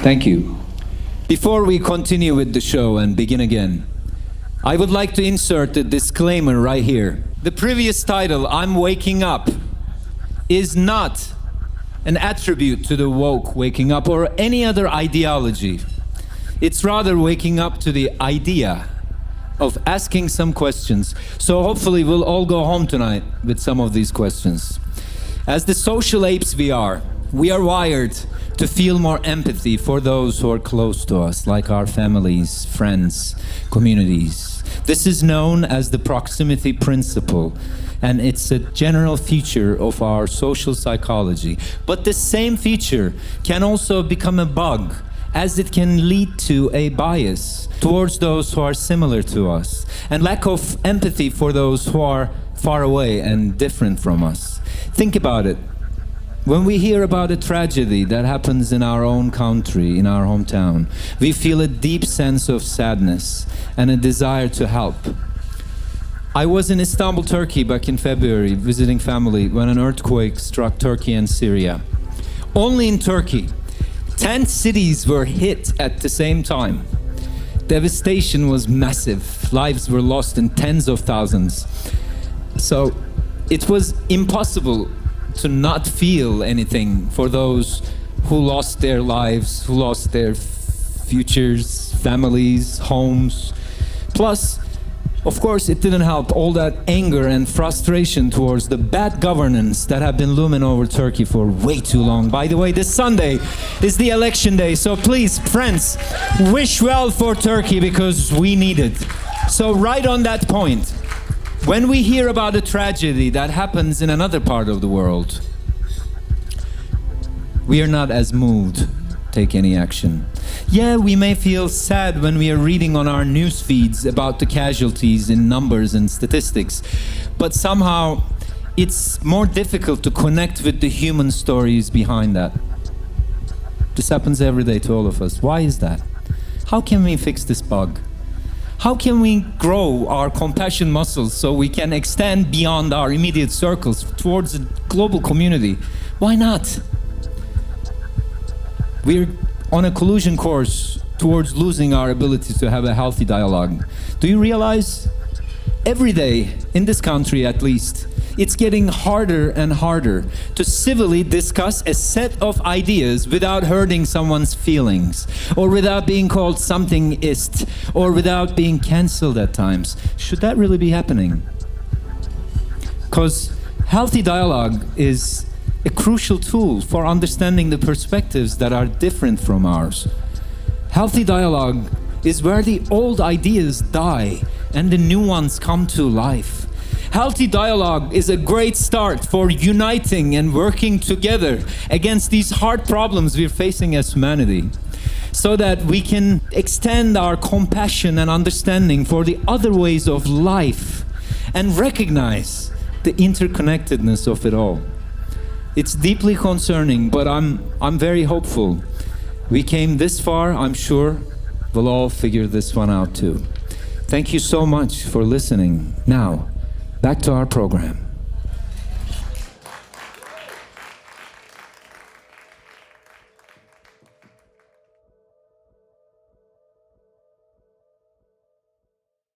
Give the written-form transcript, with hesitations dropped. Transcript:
Thank you. Before we continue with the show and begin again, I would like to insert a disclaimer right here. The previous title, I'm Waking Up, is not an attribute to the woke waking up or any other ideology. It's rather waking up to the idea of asking some questions. So hopefully we'll all go home tonight with some of these questions. As the social apes we are wired to feel more empathy for those who are close to us, like our families, friends, communities. This is known as the proximity principle, and it's a general feature of our social psychology. But the same feature can also become a bug, as it can lead to a bias towards those who are similar to us, and lack of empathy for those who are far away and different from us. Think about it. When we hear about a tragedy that happens in our own country, in our hometown, we feel a deep sense of sadness and a desire to help. I was in Istanbul, Turkey back in February visiting family when an earthquake struck Turkey and Syria. Only in Turkey, 10 cities were hit at the same time. Devastation was massive. Lives were lost in tens of thousands. So it was impossible to not feel anything for those who lost their lives, who lost their futures, families, homes. Plus, of course, it didn't help all that anger and frustration towards the bad governance that have been looming over Turkey for way too long. By the way, this Sunday is the election day, so please, friends, wish well for Turkey because we need it. So right on that point, when we hear about a tragedy that happens in another part of the world, we are not as moved to take any action. Yeah, we may feel sad when we are reading on our news feeds about the casualties in numbers and statistics, but somehow it's more difficult to connect with the human stories behind that. This happens every day to all of us. Why is that? How can we fix this bug? How can we grow our compassion muscles so we can extend beyond our immediate circles towards a global community? Why not? We're on a collusion course towards losing our ability to have a healthy dialogue. Do you realize every day, in this country at least, it's getting harder and harder to civilly discuss a set of ideas without hurting someone's feelings, or without being called somethingist, or without being cancelled at times. Should that really be happening? Because healthy dialogue is a crucial tool for understanding the perspectives that are different from ours. Healthy dialogue is where the old ideas die and the new ones come to life. Healthy dialogue is a great start for uniting and working together against these hard problems we're facing as humanity, so that we can extend our compassion and understanding for the other ways of life and recognize the interconnectedness of it all. It's deeply concerning, but I'm very hopeful. We came this far, I'm sure we'll all figure this one out too. Thank you so much for listening. Now, back to our program.